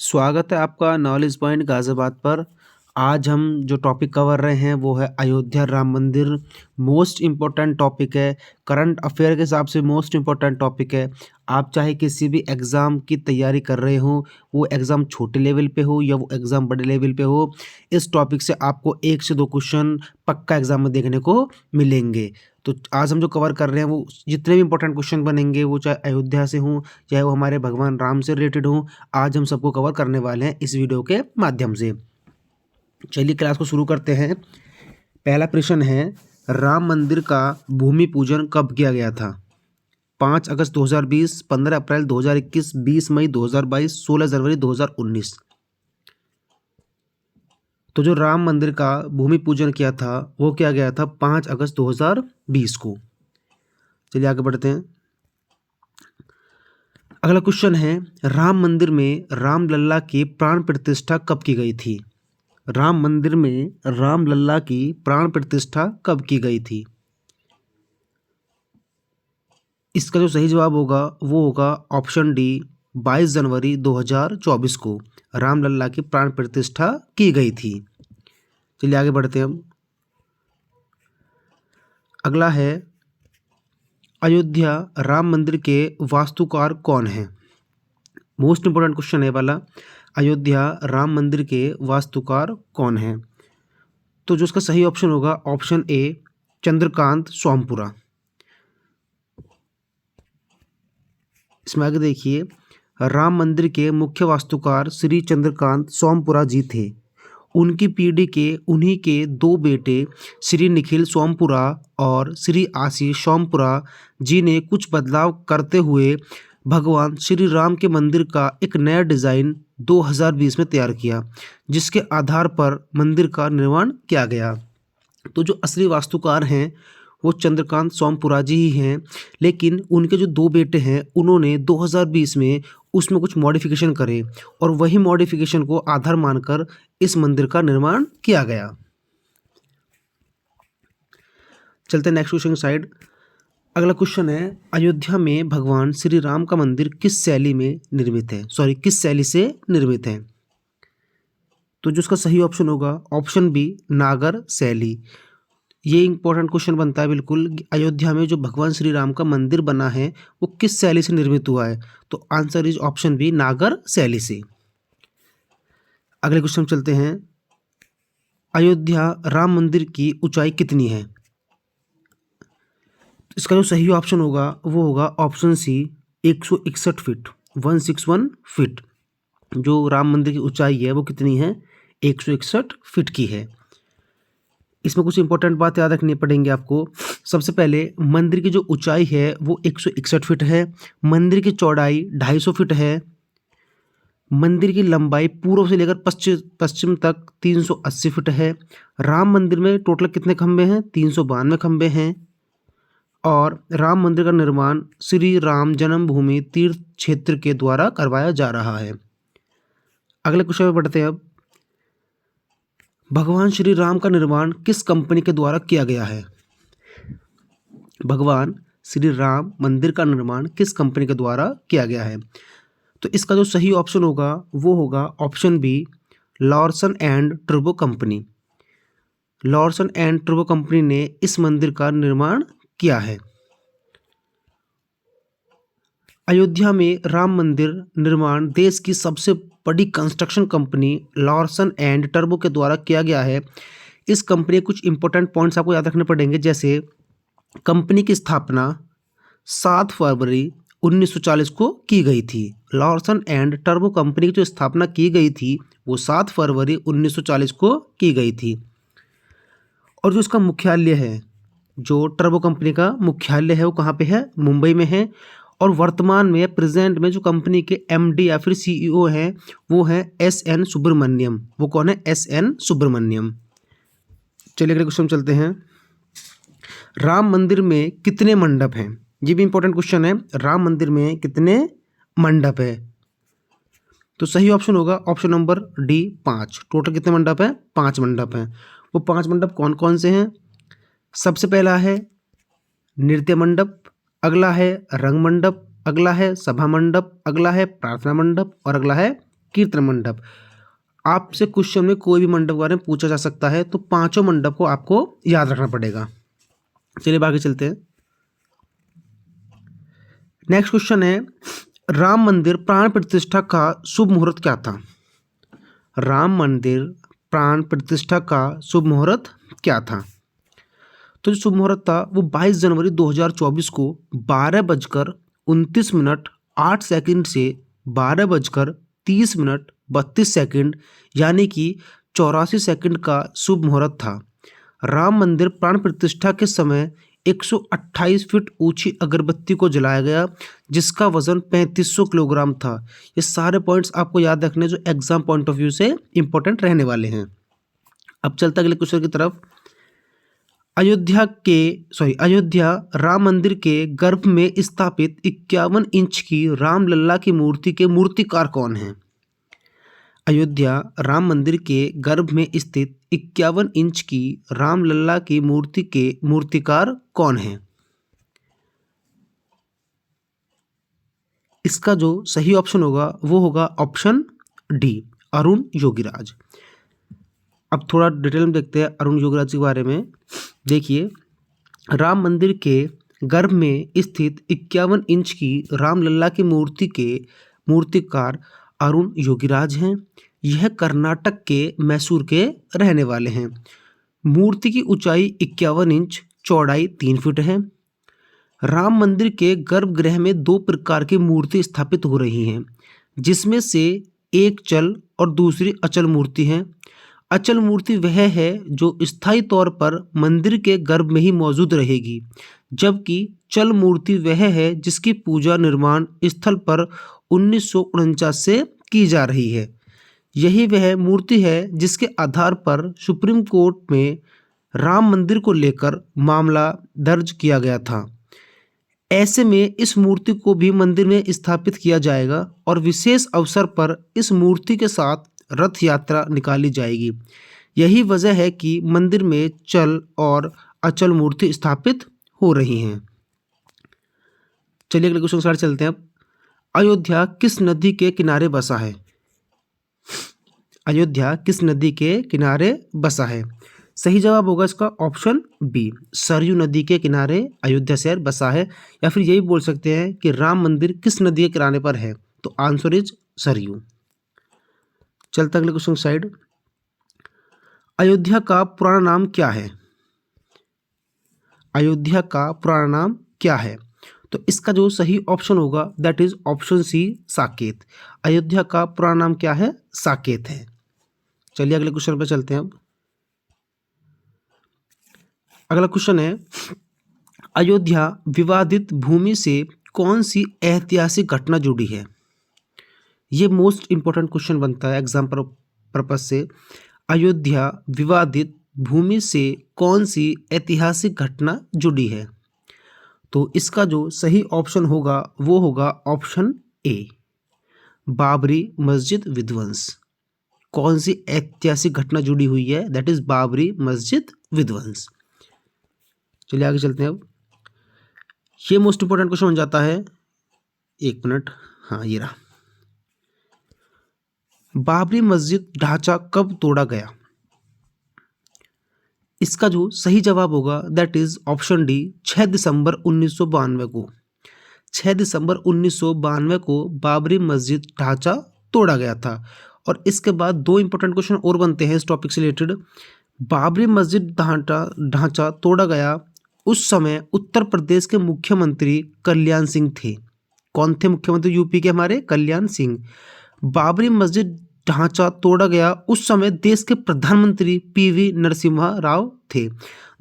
स्वागत है आपका नॉलेज पॉइंट गाज़ियाबाद पर। आज हम जो टॉपिक कवर रहे हैं वो है अयोध्या राम मंदिर। मोस्ट इम्पोर्टेंट टॉपिक है, करंट अफेयर के हिसाब से मोस्ट इम्पोर्टेंट टॉपिक है। आप चाहे किसी भी एग्ज़ाम की तैयारी कर रहे हो, वो एग्ज़ाम छोटे लेवल पे हो या वो एग्ज़ाम बड़े लेवल पे हो, इस टॉपिक से आपको 1 से 2 क्वेश्चन पक्का एग्ज़ाम में देखने को मिलेंगे। तो आज हम जो कवर कर रहे हैं वो जितने भी इंपॉर्टेंट क्वेश्चन बनेंगे, वो चाहे अयोध्या से हों, चाहे वो हमारे भगवान राम से रिलेटेड हों, आज हम सबको कवर करने वाले हैं इस वीडियो के माध्यम से। चलिए क्लास को शुरू करते हैं। पहला प्रश्न है, राम मंदिर का भूमि पूजन कब किया गया था? 5 अगस्त 2020, 15 अप्रैल 2021, 20 मई 2022, 16 जनवरी 2019। तो जो राम मंदिर का भूमि पूजन किया था वो किया गया था 5 अगस्त 2020 को। चलिए आगे बढ़ते हैं। अगला क्वेश्चन है, राम मंदिर में रामलला की प्राण प्रतिष्ठा कब की गई थी? राम मंदिर में रामलला की प्राण प्रतिष्ठा कब की गई थी? इसका जो सही जवाब होगा वो होगा ऑप्शन डी, 22 जनवरी 2024 को रामलला की प्राण प्रतिष्ठा की गई थी। चलिए आगे बढ़ते हैं हम। अगला है, अयोध्या राम मंदिर के वास्तुकार कौन हैं? मोस्ट इंपोर्टेंट क्वेश्चन है वाला, अयोध्या राम मंदिर के वास्तुकार कौन हैं? तो जो इसका सही ऑप्शन होगा ऑप्शन ए, चंद्रकांत सोमपुरा। इसमें आगे देखिए, राम मंदिर के मुख्य वास्तुकार श्री चंद्रकांत सोमपुरा जी थे। उनकी पीढ़ी के उन्हीं के 2 बेटे श्री निखिल सोमपुरा और श्री आशीष सोमपुरा जी ने कुछ बदलाव करते हुए भगवान श्री राम के मंदिर का एक नया डिज़ाइन 2020 में तैयार किया, जिसके आधार पर मंदिर का निर्माण किया गया। तो जो असली वास्तुकार हैं वो चंद्रकांत सोमपुरा जी ही हैं, लेकिन उनके जो 2 बेटे हैं उन्होंने 2020 में उसमें कुछ मॉडिफिकेशन करे और वही मॉडिफिकेशन को आधार मानकर इस मंदिर का निर्माण किया गया। चलते हैं नेक्स्ट क्वेश्चन साइड। अगला क्वेश्चन है, अयोध्या में भगवान श्री राम का मंदिर किस शैली में निर्मित है? किस शैली से निर्मित है? तो जो इसका सही ऑप्शन होगा ऑप्शन बी, नागर शैली। ये इंपॉर्टेंट क्वेश्चन बनता है बिल्कुल, अयोध्या में जो भगवान श्री राम का मंदिर बना है वो किस शैली से निर्मित हुआ है? तो आंसर इज ऑप्शन बी, नागर शैली से। अगले क्वेश्चन चलते हैं, अयोध्या राम मंदिर की ऊंचाई कितनी है? इसका जो सही ऑप्शन होगा वो होगा ऑप्शन सी, 161 फीट, 161 फीट। जो राम मंदिर की ऊंचाई है वो कितनी है? 161 फीट की है। इसमें कुछ इंपॉर्टेंट बात याद रखनी पड़ेंगी आपको। सबसे पहले मंदिर की जो ऊंचाई है वो 161 फीट है, मंदिर की चौड़ाई 250 फीट है, मंदिर की लंबाई पूर्व से लेकर पश्चिम तक 380 फीट है। राम मंदिर में टोटल कितने खंबे हैं? 392 खंबे हैं। और राम मंदिर का निर्माण श्री राम जन्मभूमि तीर्थ क्षेत्र के द्वारा करवाया जा रहा है। अगले क्वेश्चन में बढ़ते हैं अब, भगवान श्री राम का निर्माण किस कंपनी के द्वारा किया गया है? भगवान श्री राम मंदिर का निर्माण किस कंपनी के द्वारा किया गया है? तो इसका जो सही ऑप्शन होगा वो होगा ऑप्शन बी, लॉर्सन एंड टर्बो कंपनी। लॉर्सन एंड टर्बो कंपनी ने इस मंदिर का निर्माण किया है। अयोध्या में राम मंदिर निर्माण देश की सबसे बड़ी construction company Larsen and turbo के द्वारा किया गया है। इस कंपनी के कुछ इंपॉर्टेंट पॉइंट्स आपको याद रखने पड़ेंगे, जैसे कंपनी की स्थापना 7 फरवरी 1940 को की गई थी। लॉर्सन एंड टर्बो कंपनी की जो स्थापना की गई थी वो 7 फरवरी 1940 को की गई थी। और जो इसका मुख्यालय है, जो टर्बो कंपनी का मुख्यालय है वो कहाँ पे है? मुंबई में है। और वर्तमान में प्रेजेंट में जो कंपनी के एमडी या फिर सीईओ हैं वो हैं एसएन सुब्रमण्यम। वो कौन है? एसएन सुब्रमण्यम। चलिए अगले क्वेश्चन चलते हैं, राम मंदिर में कितने मंडप हैं? ये भी इंपॉर्टेंट क्वेश्चन है, राम मंदिर में कितने मंडप है? तो सही ऑप्शन होगा ऑप्शन नंबर डी, 5। टोटल कितने मंडप हैं? 5 मंडप हैं। वो 5 मंडप कौन कौन से हैं? सबसे पहला है नृत्य मंडप, अगला है रंग मंडप, अगला है सभा मंडप, अगला है प्रार्थना मंडप और अगला है कीर्तन मंडप। आपसे क्वेश्चन में कोई भी मंडप के बारे में पूछा जा सकता है, तो पांचों मंडप को आपको याद रखना पड़ेगा। चलिए आगे चलते हैं। नेक्स्ट क्वेश्चन है, राम मंदिर प्राण प्रतिष्ठा का शुभ मुहूर्त क्या था? राम मंदिर प्राण प्रतिष्ठा का शुभ मुहूर्त क्या था? तो जो शुभ मुहूर्त था वो 22 जनवरी 2024 को 12:29:08 से 12:30:32 यानी कि 84 सेकंड का शुभ मुहूर्त था। राम मंदिर प्राण प्रतिष्ठा के समय 128 फीट ऊंची अगरबत्ती को जलाया गया, जिसका वजन 3500 किलोग्राम था। ये सारे पॉइंट्स आपको याद रखने जो एग्जाम पॉइंट ऑफ व्यू से इंपॉर्टेंट रहने वाले हैं। अब चलता अगले क्वेश्चन की तरफ। अयोध्या राम मंदिर के गर्भ में स्थापित 51 इंच की रामलला की मूर्ति के मूर्तिकार कौन हैं? अयोध्या राम मंदिर के गर्भ में स्थित 51 इंच की रामलला की मूर्ति के मूर्तिकार कौन हैं? इसका जो सही ऑप्शन होगा वो होगा ऑप्शन डी, अरुण योगीराज। अब थोड़ा डिटेल में देखते हैं अरुण योगीराज के बारे में। देखिए, राम मंदिर के गर्भ में स्थित 51 इंच की रामलला की मूर्ति के मूर्तिकार अरुण योगीराज हैं। यह कर्नाटक के मैसूर के रहने वाले हैं। मूर्ति की ऊंचाई 51 इंच, चौड़ाई 3 फीट है। राम मंदिर के गर्भगृह में 2 प्रकार की मूर्ति स्थापित हो रही हैं, जिसमें से एक चल और दूसरी अचल मूर्ति है। अचल मूर्ति वह है जो स्थायी तौर पर मंदिर के गर्भ में ही मौजूद रहेगी, जबकि चल मूर्ति वह है जिसकी पूजा निर्माण स्थल पर 1949 से की जा रही है। यही वह मूर्ति है जिसके आधार पर सुप्रीम कोर्ट में राम मंदिर को लेकर मामला दर्ज किया गया था। ऐसे में इस मूर्ति को भी मंदिर में स्थापित किया जाएगा और विशेष अवसर पर इस मूर्ति के साथ रथ यात्रा निकाली जाएगी। यही वजह है कि मंदिर में चल और अचल मूर्ति स्थापित हो रही हैं। चलिए अगले क्वेश्चन के साथ चलते हैं। अब अयोध्या किस नदी के किनारे बसा है? अयोध्या किस नदी के किनारे बसा है? सही जवाब होगा इसका ऑप्शन बी, सरयू नदी के किनारे अयोध्या शहर बसा है। या फिर यही बोल सकते हैं कि राम मंदिर किस नदी के किनारे पर है, तो आंसर इज सरयू। चलता अगले क्वेश्चन साइड। अयोध्या का पुराना नाम क्या है? अयोध्या का पुराना नाम क्या है? तो इसका जो सही ऑप्शन होगा that is option C, Saket. Ayodhya का पुराना नाम क्या है? साकेत है। चलिए अगले क्वेश्चन पे चलते हैं। अब अगला क्वेश्चन है, अयोध्या विवादित भूमि से कौन सी ऐतिहासिक घटना जुड़ी है? ये मोस्ट इंपॉर्टेंट क्वेश्चन बनता है एग्जाम पर्पज से। अयोध्या विवादित भूमि से कौन सी ऐतिहासिक घटना जुड़ी है? तो इसका जो सही ऑप्शन होगा वो होगा ऑप्शन ए, बाबरी मस्जिद विध्वंस। कौन सी ऐतिहासिक घटना जुड़ी हुई है? दैट इज बाबरी मस्जिद विध्वंस। चलिए आगे चलते हैं। अब ये मोस्ट इंपॉर्टेंट क्वेश्चन बन जाता है। एक मिनट, हाँ ये रहा। बाबरी मस्जिद ढांचा कब तोड़ा गया? इसका जो सही जवाब होगा दैट इज ऑप्शन डी, 6 दिसंबर 1992 को। 6 दिसंबर 1992 को बाबरी मस्जिद ढांचा तोड़ा गया था। और इसके बाद 2 इंपॉर्टेंट क्वेश्चन और बनते हैं इस टॉपिक से रिलेटेड। बाबरी मस्जिद ढांचा तोड़ा गया उस समय उत्तर प्रदेश के मुख्यमंत्री कल्याण सिंह थे। कौन थे मुख्यमंत्री यूपी के? हमारे कल्याण सिंह। बाबरी मस्जिद ढांचा तोड़ा गया उस समय देश के प्रधानमंत्री पीवी नरसिम्हा राव थे।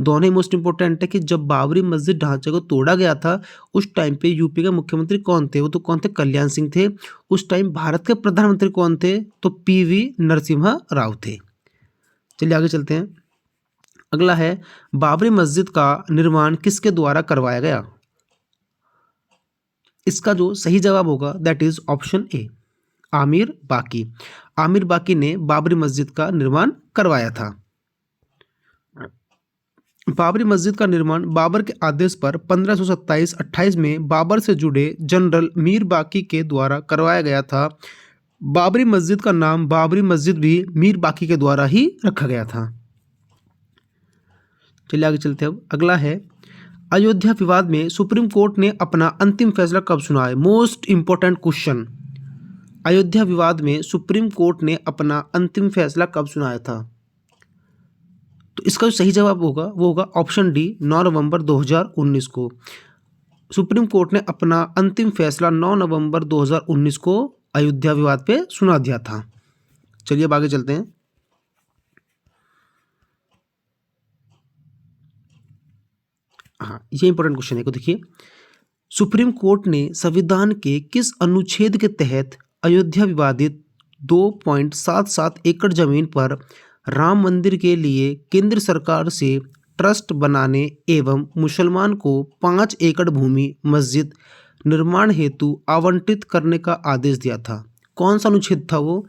दोनों ही मोस्ट इंपोर्टेंट है कि जब बाबरी मस्जिद ढांचे को तोड़ा गया था उस टाइम पे यूपी के मुख्यमंत्री कौन थे? वो तो कौन थे? कल्याण सिंह थे। उस टाइम भारत के प्रधानमंत्री कौन थे? तो पीवी नरसिम्हा राव थे। चलिए आगे चलते हैं। अगला है, बाबरी मस्जिद का निर्माण किसके द्वारा करवाया गया? इसका जो सही जवाब होगा that is option A, Aamir बाकी। आमिर बाकी ने बाबरी मस्जिद का निर्माण करवाया था। बाबरी मस्जिद का निर्माण बाबर के आदेश पर 1527-28 में बाबर से जुड़े जनरल मीर बाकी के द्वारा करवाया गया था। बाबरी मस्जिद का नाम बाबरी मस्जिद भी मीर बाकी के द्वारा ही रखा गया था। चलिए आगे चलते हैं। अब अगला है, अयोध्या विवाद में सुप्रीम कोर्ट ने अपना अंतिम फैसला कब सुनाया? Most important question. अयोध्या विवाद में सुप्रीम कोर्ट ने अपना अंतिम फैसला कब सुनाया था? तो इसका जो सही जवाब होगा वो होगा ऑप्शन डी, 9 नवंबर 2019 को। सुप्रीम कोर्ट ने अपना अंतिम फैसला 9 नवंबर 2019 को अयोध्या विवाद पे सुना दिया था। चलिए अब आगे चलते हैं। हाँ, ये इंपॉर्टेंट क्वेश्चन है को देखिए, सुप्रीम कोर्ट ने संविधान के किस अनुच्छेद के तहत अयोध्या विवादित 2.77 एकड़ जमीन पर राम मंदिर के लिए केंद्र सरकार से ट्रस्ट बनाने एवं मुसलमान को 5 एकड़ भूमि मस्जिद निर्माण हेतु आवंटित करने का आदेश दिया था? कौन सा अनुच्छेद था वो?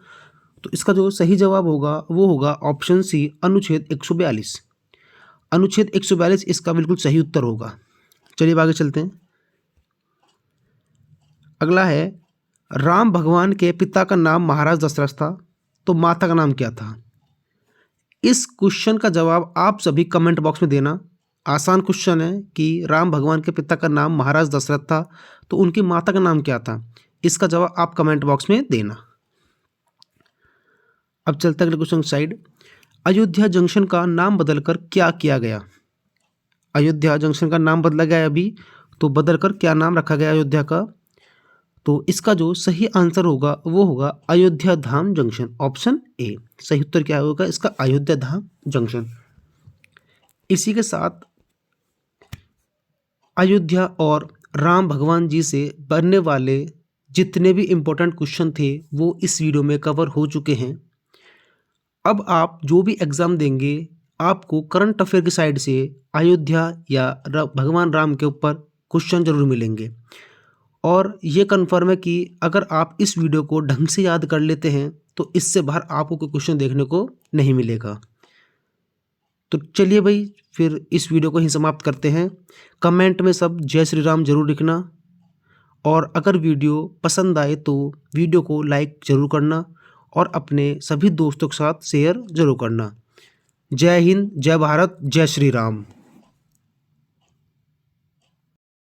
तो इसका जो सही जवाब होगा वो होगा ऑप्शन सी, अनुच्छेद 142। अनुच्छेद 142 इसका बिल्कुल सही उत्तर होगा। चलिए आगे चलते हैं। अगला है, राम भगवान के पिता का नाम महाराज दशरथ था, तो माता का नाम क्या था? इस क्वेश्चन का जवाब आप सभी कमेंट बॉक्स में देना। आसान क्वेश्चन है कि राम भगवान के पिता का नाम महाराज दशरथ था, तो उनकी माता का नाम क्या था? इसका जवाब आप कमेंट बॉक्स में देना। अब चलते हैं अगले क्वेश्चन साइड। अयोध्या जंक्शन का नाम बदलकर क्या किया गया? अयोध्या जंक्शन का नाम बदला गया है अभी, तो बदलकर क्या नाम रखा गया अयोध्या का? तो इसका जो सही आंसर होगा वो होगा अयोध्या धाम जंक्शन, ऑप्शन ए। सही उत्तर क्या होगा इसका? अयोध्या धाम जंक्शन। इसी के साथ अयोध्या और राम भगवान जी से बनने वाले जितने भी इम्पोर्टेंट क्वेश्चन थे वो इस वीडियो में कवर हो चुके हैं। अब आप जो भी एग्ज़ाम देंगे आपको करंट अफेयर की साइड से अयोध्या या भगवान राम के ऊपर क्वेश्चन जरूर मिलेंगे। और ये कन्फर्म है कि अगर आप इस वीडियो को ढंग से याद कर लेते हैं तो इससे बाहर आपको कोई क्वेश्चन देखने को नहीं मिलेगा। तो चलिए भाई, फिर इस वीडियो को ही समाप्त करते हैं। कमेंट में सब जय श्री राम जरूर लिखना, और अगर वीडियो पसंद आए तो वीडियो को लाइक ज़रूर करना और अपने सभी दोस्तों के साथ शेयर ज़रूर करना। जय हिंद, जय भारत, जय श्री राम।